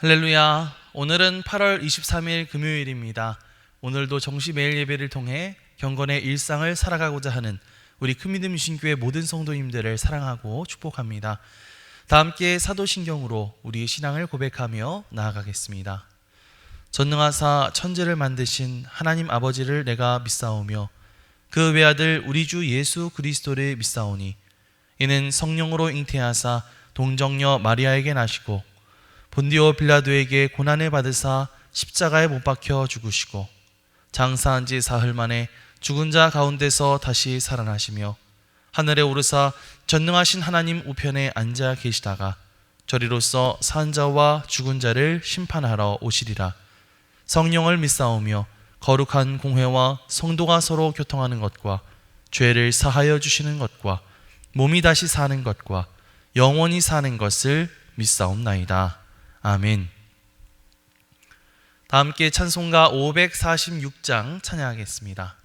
할렐루야. 오늘은 8월 23일 금요일입니다. 오늘도 정시 매일 예배를 통해 경건의 일상을 살아가고자 하는 우리 큰믿음 유신교회 모든 성도님들을 사랑하고 축복합니다. 다 함께 사도신경으로 우리의 신앙을 고백하며 나아가겠습니다. 전능하사 천지를 만드신 하나님 아버지를 내가 믿사오며 그 외아들 우리 주 예수 그리스도를 믿사오니 이는 성령으로 잉태하사 동정녀 마리아에게 나시고 본디오 빌라도에게 고난을 받으사 십자가에 못 박혀 죽으시고 장사한 지 사흘 만에 죽은 자 가운데서 다시 살아나시며 하늘에 오르사 전능하신 하나님 우편에 앉아 계시다가 저리로서 산 자와 죽은 자를 심판하러 오시리라. 성령을 믿사오며 거룩한 공회와 성도가 서로 교통하는 것과 죄를 사하여 주시는 것과 몸이 다시 사는 것과 영원히 사는 것을 믿사옵나이다. 아멘. 다 함께 찬송가 546장 찬양하겠습니다.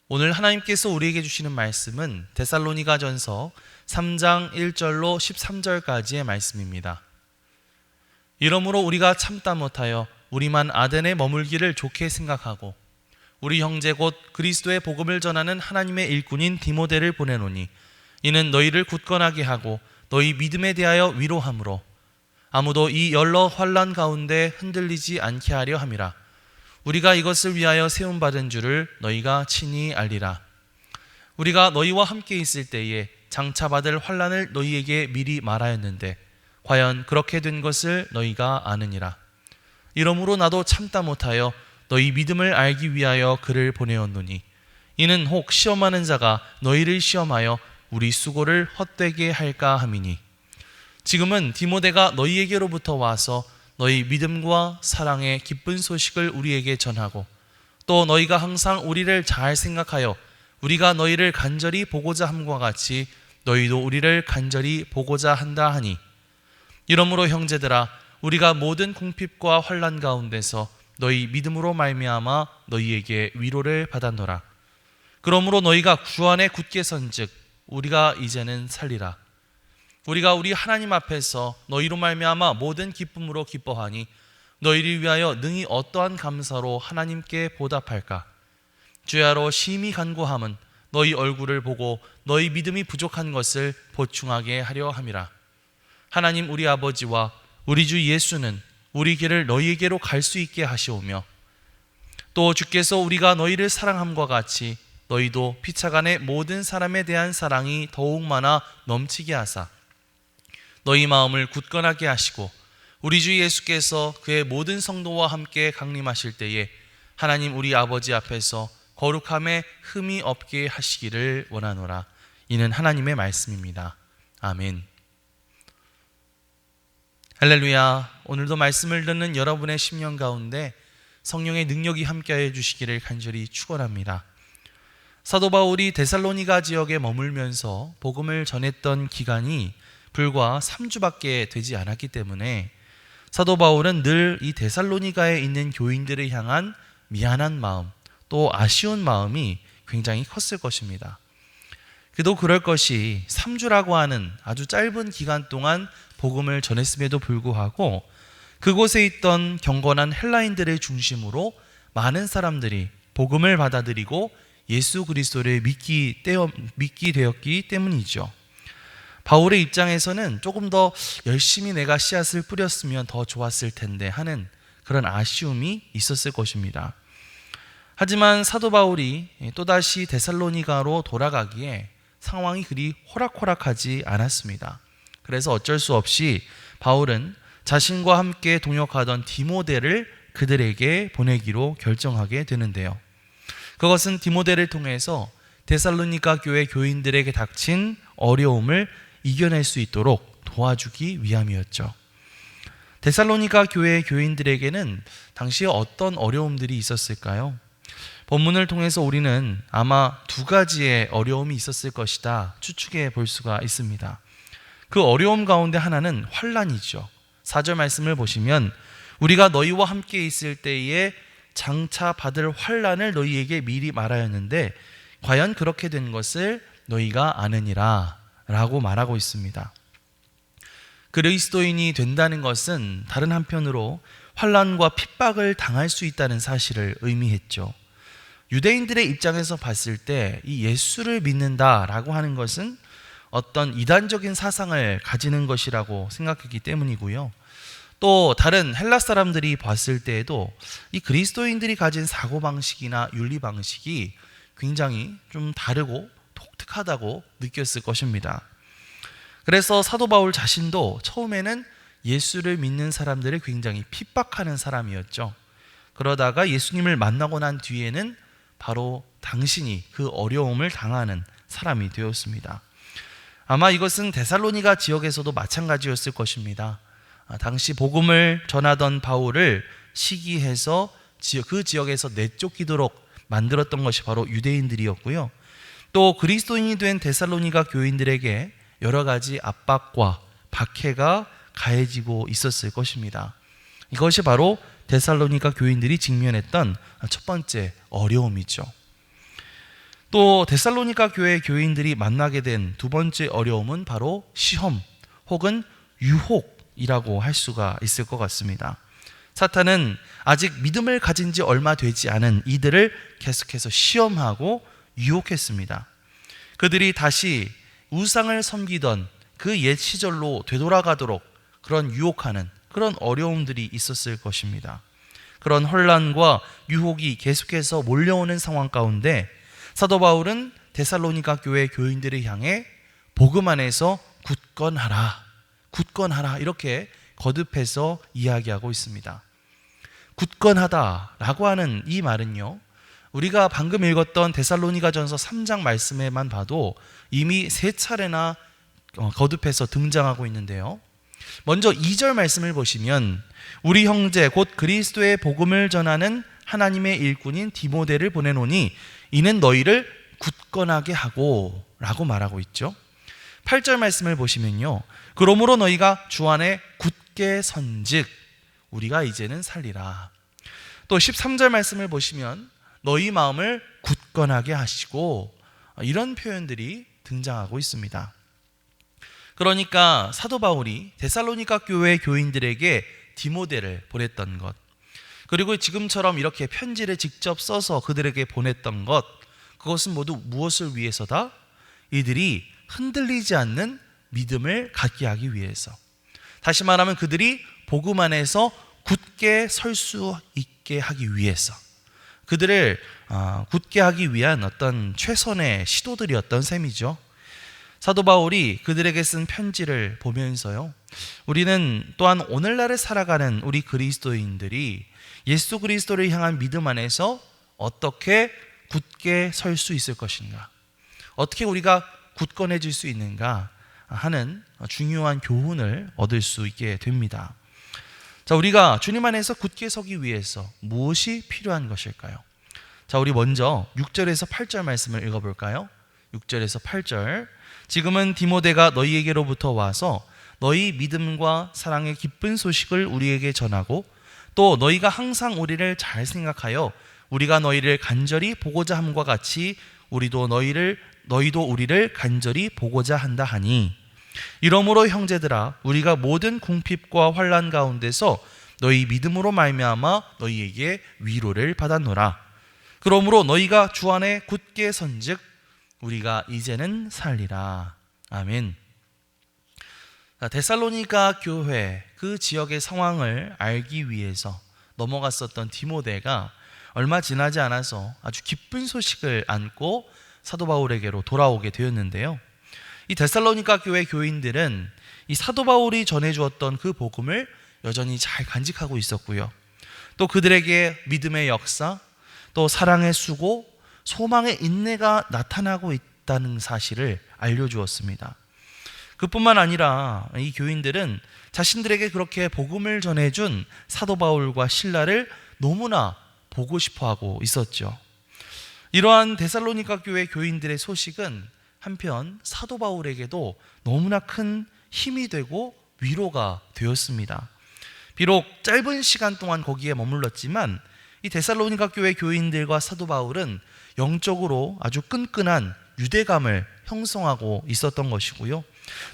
오늘 하나님께서 우리에게 주시는 말씀은 데살로니가전서 3장 1절로 13절까지의 말씀입니다. 이러므로 우리가 참다 못하여 우리만 아덴에 머물기를 좋게 생각하고 우리 형제 곧 그리스도의 복음을 전하는 하나님의 일꾼인 디모데를 보내노니 이는 너희를 굳건하게 하고 너희 믿음에 대하여 위로함으로 아무도 이 연러 환난 가운데 흔들리지 않게 하려 함이라. 우리가 이것을 위하여 세움받은 줄을 너희가 친히 알리라. 우리가 너희와 함께 있을 때에 장차 받을 환난을 너희에게 미리 말하였는데 과연 그렇게 된 것을 너희가 아느니라. 이러므로 나도 참다 못하여 너희 믿음을 알기 위하여 그를 보내었노니 이는 혹 시험하는 자가 너희를 시험하여 우리 수고를 헛되게 할까 함이니 지금은 디모데가 너희에게로부터 와서 너희 믿음과 사랑의 기쁜 소식을 우리에게 전하고 또 너희가 항상 우리를 잘 생각하여 우리가 너희를 간절히 보고자 함과 같이 너희도 우리를 간절히 보고자 한다 하니, 이러므로 형제들아, 우리가 모든 궁핍과 환난 가운데서 너희 믿음으로 말미암아 너희에게 위로를 받았노라. 그러므로 너희가 주 안에 굳게 선즉 우리가 이제는 살리라. 우리가 우리 하나님 앞에서 너희로 말미암아 모든 기쁨으로 기뻐하니 너희를 위하여 능히 어떠한 감사로 하나님께 보답할까? 주야로 심히 간구함은 너희 얼굴을 보고 너희 믿음이 부족한 것을 보충하게 하려 함이라. 하나님 우리 아버지와 우리 주 예수는 우리 길을 너희에게로 갈 수 있게 하시오며, 또 주께서 우리가 너희를 사랑함과 같이 너희도 피차간의 모든 사람에 대한 사랑이 더욱 많아 넘치게 하사 너희 마음을 굳건하게 하시고, 우리 주 예수께서 그의 모든 성도와 함께 강림하실 때에 하나님 우리 아버지 앞에서 거룩함에 흠이 없게 하시기를 원하노라. 이는 하나님의 말씀입니다. 아멘. 할렐루야. 오늘도 말씀을 듣는 여러분의 심령 가운데 성령의 능력이 함께하여 주시기를 간절히 축원합니다. 사도 바울이 데살로니가 지역에 머물면서 복음을 전했던 기간이 불과 3주밖에 되지 않았기 때문에 사도 바울은 늘 이 데살로니가에 있는 교인들을 향한 미안한 마음, 또 아쉬운 마음이 굉장히 컸을 것입니다. 그도 그럴 것이 3주라고 하는 아주 짧은 기간 동안 복음을 전했음에도 불구하고 그곳에 있던 경건한 헬라인들을 중심으로 많은 사람들이 복음을 받아들이고 예수 그리스도를 믿게 되었기 때문이죠. 바울의 입장에서는 조금 더 열심히 내가 씨앗을 뿌렸으면 더 좋았을 텐데 하는 그런 아쉬움이 있었을 것입니다. 하지만 사도 바울이 또다시 데살로니가로 돌아가기에 상황이 그리 호락호락하지 않았습니다. 그래서 어쩔 수 없이 바울은 자신과 함께 동역하던 디모데를 그들에게 보내기로 결정하게 되는데요. 그것은 디모데를 통해서 데살로니가 교회 교인들에게 닥친 어려움을 이겨낼 수 있도록 도와주기 위함이었죠. 데살로니가 교회 교인들에게는 당시에 어떤 어려움들이 있었을까요? 본문을 통해서 우리는 아마 두 가지의 어려움이 있었을 것이다 추측해 볼 수가 있습니다. 그 어려움 가운데 하나는 환난이죠. 4절 말씀을 보시면 우리가 너희와 함께 있을 때에 장차 받을 환난을 너희에게 미리 말하였는데 과연 그렇게 된 것을 너희가 아느니라 라고 말하고 있습니다. 그리스도인이 된다는 것은 다른 한편으로 환난과 핍박을 당할 수 있다는 사실을 의미했죠. 유대인들의 입장에서 봤을 때 이 예수를 믿는다라고 하는 것은 어떤 이단적인 사상을 가지는 것이라고 생각했기 때문이고요. 또 다른 헬라 사람들이 봤을 때에도 이 그리스도인들이 가진 사고방식이나 윤리방식이 굉장히 좀 다르고 독특하다고 느꼈을 것입니다. 그래서 사도 바울 자신도 처음에는 예수를 믿는 사람들을 굉장히 핍박하는 사람이었죠. 그러다가 예수님을 만나고 난 뒤에는 바로 당신이 그 어려움을 당하는 사람이 되었습니다. 아마 이것은 데살로니가 지역에서도 마찬가지였을 것입니다. 당시 복음을 전하던 바울을 시기해서 그 지역에서 내쫓기도록 만들었던 것이 바로 유대인들이었고요. 또 그리스도인이 된 데살로니가 교인들에게 여러 가지 압박과 박해가 가해지고 있었을 것입니다. 이것이 바로 데살로니가 교인들이 직면했던 첫 번째 어려움이죠. 또 데살로니가 교회 교인들이 만나게 된 두 번째 어려움은 바로 시험 혹은 유혹이라고 할 수가 있을 것 같습니다. 사탄은 아직 믿음을 가진 지 얼마 되지 않은 이들을 계속해서 시험하고 유혹했습니다. 그들이 다시 우상을 섬기던 그 옛 시절로 되돌아가도록 그런 유혹하는 그런 어려움들이 있었을 것입니다. 그런 혼란과 유혹이 계속해서 몰려오는 상황 가운데 사도 바울은 데살로니가 교회 교인들을 향해 복음 안에서 굳건하라 이렇게 거듭해서 이야기하고 있습니다. 굳건하다라고 하는 이 말은요, 우리가 방금 읽었던 데살로니가전서 3장 말씀에만 봐도 이미 3차례나 거듭해서 등장하고 있는데요. 먼저 2절 말씀을 보시면 우리 형제 곧 그리스도의 복음을 전하는 하나님의 일꾼인 디모데를 보내노니 이는 너희를 굳건하게 하고 라고 말하고 있죠. 8절 말씀을 보시면요, 그러므로 너희가 주 안에 굳게 선즉 우리가 이제는 살리라. 또 13절 말씀을 보시면 너희 마음을 굳건하게 하시고, 이런 표현들이 등장하고 있습니다. 그러니까 사도 바울이 데살로니가 교회 교인들에게 디모데를 보냈던 것, 그리고 지금처럼 이렇게 편지를 직접 써서 그들에게 보냈던 것, 그것은 모두 무엇을 위해서다? 이들이 흔들리지 않는 믿음을 갖게 하기 위해서, 다시 말하면 그들이 복음 안에서 굳게 설 수 있게 하기 위해서, 그들을 굳게 하기 위한 어떤 최선의 시도들이었던 셈이죠. 사도 바울이 그들에게 쓴 편지를 보면서요, 우리는 또한 오늘날을 살아가는 우리 그리스도인들이 예수 그리스도를 향한 믿음 안에서 어떻게 굳게 설 수 있을 것인가, 어떻게 우리가 굳건해질 수 있는가 하는 중요한 교훈을 얻을 수 있게 됩니다. 자, 우리가 주님 안에서 굳게 서기 위해서 무엇이 필요한 것일까요? 자, 우리 먼저 6절에서 8절 말씀을 읽어볼까요? 6절에서 8절. 지금은 디모데가 너희에게로부터 와서 너희 믿음과 사랑의 기쁜 소식을 우리에게 전하고, 또 너희가 항상 우리를 잘 생각하여 우리가 너희를 간절히 보고자 함과 같이 너희도 우리를 간절히 보고자 한다 하니, 이러므로 형제들아, 우리가 모든 궁핍과 환난 가운데서 너희 믿음으로 말미암아 너희에게 위로를 받았노라. 그러므로 너희가 주 안에 굳게 선즉 우리가 이제는 살리라. 아멘. 데살로니가 교회 그 지역의 상황을 알기 위해서 넘어갔었던 디모데가 얼마 지나지 않아서 아주 기쁜 소식을 안고 사도 바울에게로 돌아오게 되었는데요, 이 데살로니가 교회 교인들은 이 사도 바울이 전해주었던 그 복음을 여전히 잘 간직하고 있었고요, 또 그들에게 믿음의 역사, 또 사랑의 수고, 소망의 인내가 나타나고 있다는 사실을 알려주었습니다. 그뿐만 아니라 이 교인들은 자신들에게 그렇게 복음을 전해준 사도 바울과 실라를 너무나 보고 싶어하고 있었죠. 이러한 데살로니가 교회 교인들의 소식은 한편 사도 바울에게도 너무나 큰 힘이 되고 위로가 되었습니다. 비록 짧은 시간 동안 거기에 머물렀지만 이 데살로니가 교회 교인들과 사도 바울은 영적으로 아주 끈끈한 유대감을 형성하고 있었던 것이고요,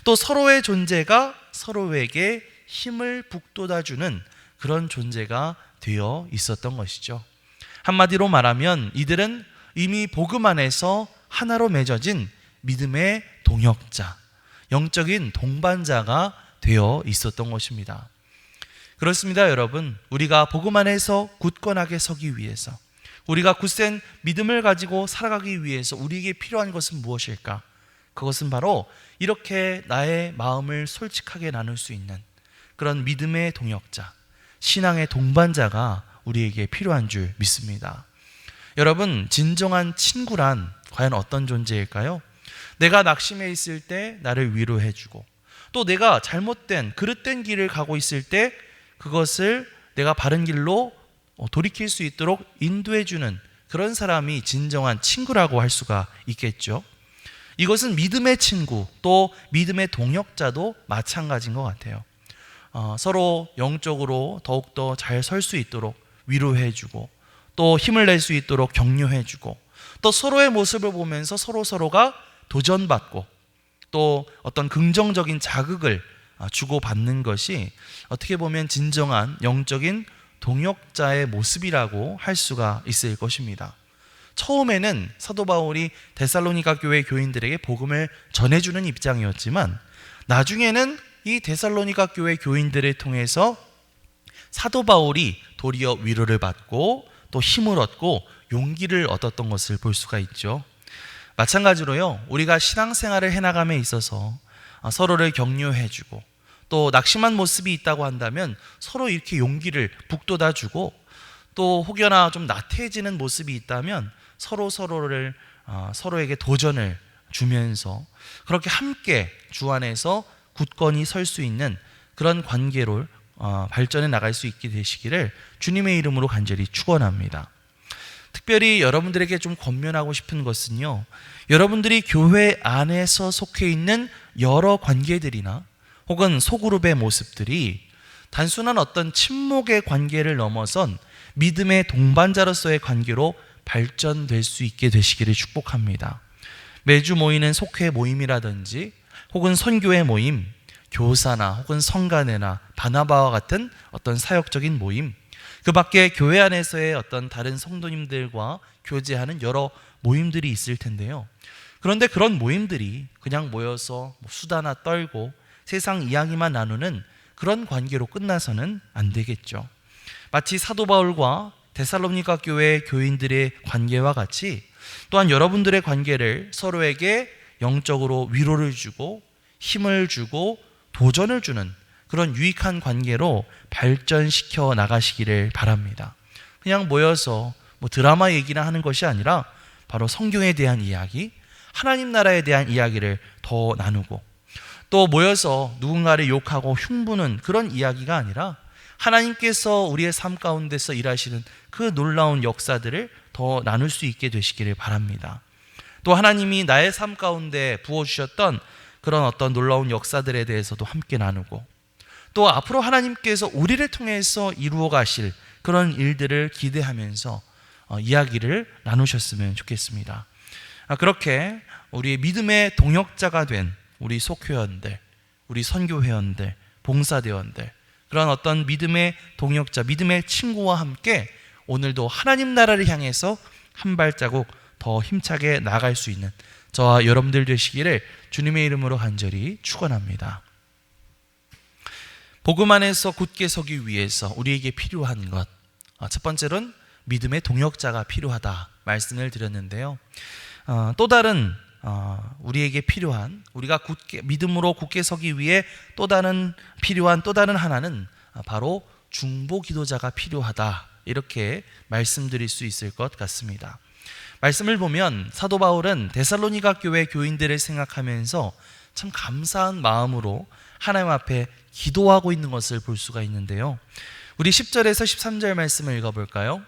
또 서로의 존재가 서로에게 힘을 북돋아주는 그런 존재가 되어 있었던 것이죠. 한마디로 말하면 이들은 이미 복음 안에서 하나로 맺어진 믿음의 동역자, 영적인 동반자가 되어 있었던 것입니다. 그렇습니다, 여러분. 우리가 복음 안에서 굳건하게 서기 위해서, 우리가 굳센 믿음을 가지고 살아가기 위해서 우리에게 필요한 것은 무엇일까? 그것은 바로 이렇게 나의 마음을 솔직하게 나눌 수 있는 그런 믿음의 동역자, 신앙의 동반자가 우리에게 필요한 줄 믿습니다. 여러분, 진정한 친구란 과연 어떤 존재일까요? 내가 낙심해 있을 때 나를 위로해주고, 또 내가 잘못된 그릇된 길을 가고 있을 때 그것을 내가 바른 길로 돌이킬 수 있도록 인도해주는 그런 사람이 진정한 친구라고 할 수가 있겠죠. 이것은 믿음의 친구, 또 믿음의 동역자도 마찬가지인 것 같아요. 서로 영적으로 더욱더 잘 설 수 있도록 위로해주고, 또 힘을 낼 수 있도록 격려해주고, 또 서로의 모습을 보면서 서로가 도전받고, 또 어떤 긍정적인 자극을 주고받는 것이 어떻게 보면 진정한 영적인 동역자의 모습이라고 할 수가 있을 것입니다. 처음에는 사도 바울이 데살로니가 교회 교인들에게 복음을 전해주는 입장이었지만, 나중에는 이 데살로니가 교회 교인들을 통해서 사도 바울이 도리어 위로를 받고 또 힘을 얻고 용기를 얻었던 것을 볼 수가 있죠. 마찬가지로요, 우리가 신앙생활을 해나감에 있어서 서로를 격려해주고, 또 낙심한 모습이 있다고 한다면 서로 이렇게 용기를 북돋아주고, 또 혹여나 좀 나태해지는 모습이 있다면 서로에게 도전을 주면서 그렇게 함께 주 안에서 굳건히 설 수 있는 그런 관계로 발전해 나갈 수 있게 되시기를 주님의 이름으로 간절히 축원합니다. 특별히 여러분들에게 좀 권면하고 싶은 것은요, 여러분들이 교회 안에서 속해 있는 여러 관계들이나 혹은 소그룹의 모습들이 단순한 어떤 친목의 관계를 넘어선 믿음의 동반자로서의 관계로 발전될 수 있게 되시기를 축복합니다. 매주 모이는 속회 모임이라든지 혹은 선교회 모임, 교사나 혹은 성가대나 바나바와 같은 어떤 사역적인 모임, 그 밖에 교회 안에서의 어떤 다른 성도님들과 교제하는 여러 모임들이 있을 텐데요. 그런데 그런 모임들이 그냥 모여서 수다나 떨고 세상 이야기만 나누는 그런 관계로 끝나서는 안 되겠죠. 마치 사도 바울과 데살로니가 교회 교인들의 관계와 같이 또한 여러분들의 관계를 서로에게 영적으로 위로를 주고 힘을 주고 도전을 주는 그런 유익한 관계로 발전시켜 나가시기를 바랍니다. 그냥 모여서 드라마 얘기나 하는 것이 아니라 바로 성경에 대한 이야기, 하나님 나라에 대한 이야기를 더 나누고, 또 모여서 누군가를 욕하고 흉보는 그런 이야기가 아니라 하나님께서 우리의 삶 가운데서 일하시는 그 놀라운 역사들을 더 나눌 수 있게 되시기를 바랍니다. 또 하나님이 나의 삶 가운데 부어주셨던 그런 어떤 놀라운 역사들에 대해서도 함께 나누고, 또 앞으로 하나님께서 우리를 통해서 이루어 가실 그런 일들을 기대하면서 이야기를 나누셨으면 좋겠습니다. 그렇게 우리의 믿음의 동역자가 된 우리 속회원들, 우리 선교회원들, 봉사대원들, 그런 어떤 믿음의 동역자, 믿음의 친구와 함께 오늘도 하나님 나라를 향해서 한 발자국 더 힘차게 나아갈 수 있는 저와 여러분들 되시기를 주님의 이름으로 간절히 축원합니다. 복음 안에서 굳게 서기 위해서 우리에게 필요한 것, 첫 번째로는 믿음의 동역자가 필요하다 말씀을 드렸는데요. 또 다른 우리에게 필요한, 우리가 믿음으로 굳게 서기 위해 또 다른 하나는 바로 중보 기도자가 필요하다, 이렇게 말씀드릴 수 있을 것 같습니다. 말씀을 보면 사도 바울은 데살로니가 교회 교인들을 생각하면서 참 감사한 마음으로 하나님 앞에 기도하고 있는 것을 볼 수가 있는데요. 우리 10절에서 13절 말씀을 읽어볼까요?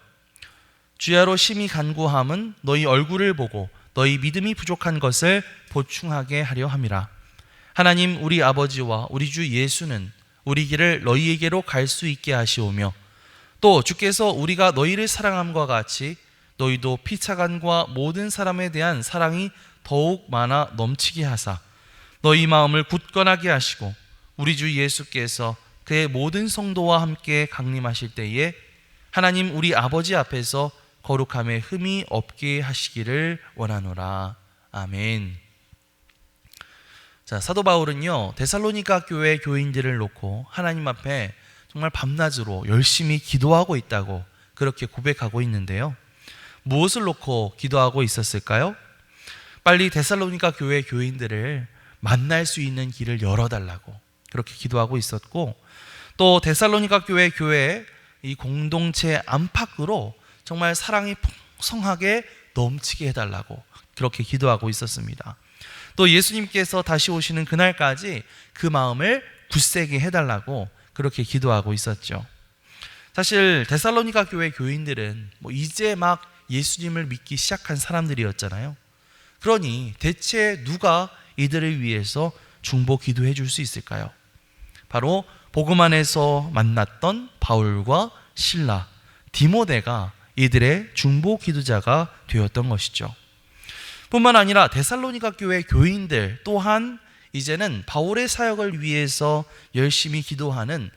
주야로 심히 간구함은 너희 얼굴을 보고 너희 믿음이 부족한 것을 보충하게 하려 함이라. 하나님 우리 아버지와 우리 주 예수는 우리 길을 너희에게로 갈 수 있게 하시오며, 또 주께서 우리가 너희를 사랑함과 같이 너희도 피차간과 모든 사람에 대한 사랑이 더욱 많아 넘치게 하사 너희 마음을 굳건하게 하시고 우리 주 예수께서 그의 모든 성도와 함께 강림하실 때에 하나님 우리 아버지 앞에서 거룩함에 흠이 없게 하시기를 원하노라. 아멘. 자, 사도 바울은요, 데살로니가 교회 교인들을 놓고 하나님 앞에 정말 밤낮으로 열심히 기도하고 있다고 그렇게 고백하고 있는데요. 무엇을 놓고 기도하고 있었을까요? 빨리 데살로니가 교회 교인들을 만날 수 있는 길을 열어달라고 그렇게 기도하고 있었고, 또 데살로니가 교회 이 공동체 안팎으로 정말 사랑이 풍성하게 넘치게 해달라고 그렇게 기도하고 있었습니다. 또 예수님께서 다시 오시는 그날까지 그 마음을 굳세게 해달라고 그렇게 기도하고 있었죠. 사실 데살로니가 교회 교인들은 이제 막 예수님을 믿기 시작한 사람들이었잖아요. 그러니 대체 누가 이들을 위해서 중보 기도해 줄 수 있을까요? 바로 복음 안에서 만났던 바울과 실라, 디모데가 이들의 중보 기도자가 되었던 것이죠. 뿐만 아니라 데살로니가 교회 교인들 또한 이제는 바울의 사역을 위해서 열심히 기도하는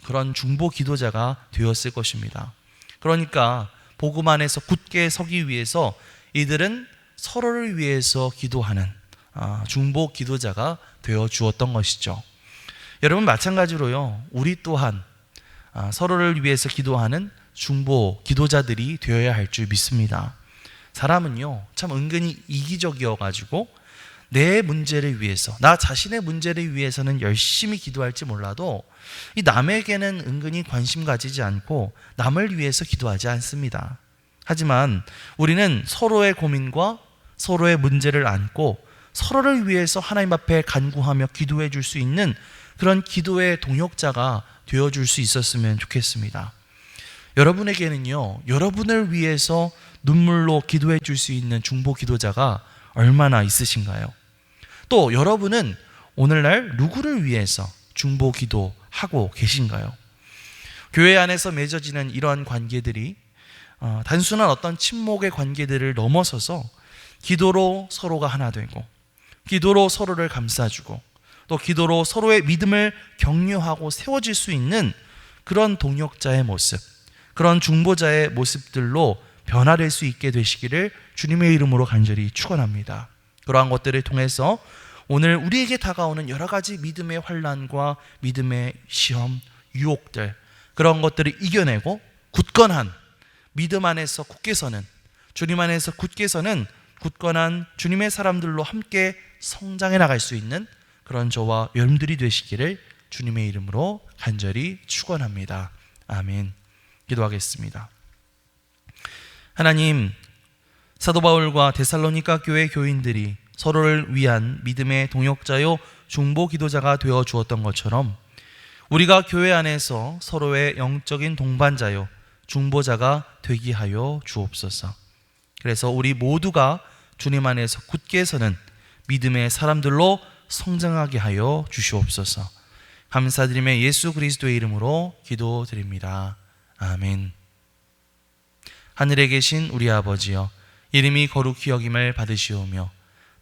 그런 중보 기도자가 되었을 것입니다. 그러니까 복음 안에서 굳게 서기 위해서 이들은 서로를 위해서 기도하는 중보 기도자가 되어 주었던 것이죠. 여러분, 마찬가지로요, 우리 또한 서로를 위해서 기도하는 중보 기도자들이 되어야 할 줄 믿습니다. 사람은요, 참 은근히 이기적이어가지고 내 문제를 위해서, 나 자신의 문제를 위해서는 열심히 기도할지 몰라도 이 남에게는 은근히 관심 가지지 않고 남을 위해서 기도하지 않습니다. 하지만 우리는 서로의 고민과 서로의 문제를 안고 서로를 위해서 하나님 앞에 간구하며 기도해 줄 수 있는 그런 기도의 동역자가 되어줄 수 있었으면 좋겠습니다. 여러분에게는요, 여러분을 위해서 눈물로 기도해 줄 수 있는 중보 기도자가 얼마나 있으신가요? 또 여러분은 오늘날 누구를 위해서 중보 기도하고 계신가요? 교회 안에서 맺어지는 이러한 관계들이 단순한 어떤 침묵의 관계들을 넘어서서 기도로 서로가 하나 되고, 기도로 서로를 감싸주고, 또 기도로 서로의 믿음을 격려하고 세워질 수 있는 그런 동역자의 모습, 그런 중보자의 모습들로 변화될 수 있게 되시기를 주님의 이름으로 간절히 축원합니다. 그러한 것들을 통해서 오늘 우리에게 다가오는 여러 가지 믿음의 환난과 믿음의 시험, 유혹들, 그런 것들을 이겨내고 굳건한 믿음 안에서 굳게 서는, 주님 안에서 굳게 서는 굳건한 주님의 사람들로 함께 성장해 나갈 수 있는 그런 저와 여러분들이 되시기를 주님의 이름으로 간절히 축원합니다. 아멘. 기도하겠습니다. 하나님, 사도 바울과 데살로니가 교회 교인들이 서로를 위한 믿음의 동역자요 중보 기도자가 되어 주었던 것처럼 우리가 교회 안에서 서로의 영적인 동반자요 중보자가 되게 하여 주옵소서. 그래서 우리 모두가 주님 안에서 굳게 서는 믿음의 사람들로 성장하게 하여 주시옵소서. 감사드리며 예수 그리스도의 이름으로 기도드립니다. 아멘. 하늘에 계신 우리 아버지여, 이름이 거룩히 여김을 받으시오며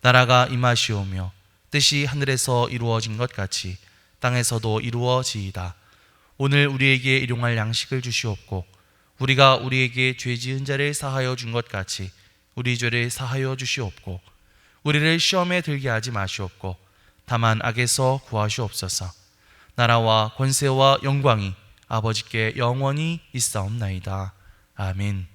나라가 임하시오며 뜻이 하늘에서 이루어진 것 같이 땅에서도 이루어지이다. 오늘 우리에게 일용할 양식을 주시옵고 우리가 우리에게 죄 지은 자를 사하여 준 것 같이 우리 죄를 사하여 주시옵고 우리를 시험에 들게 하지 마시옵고 다만 악에서 구하시옵소서. 나라와 권세와 영광이 아버지께 영원히 있사옵나이다. 아멘.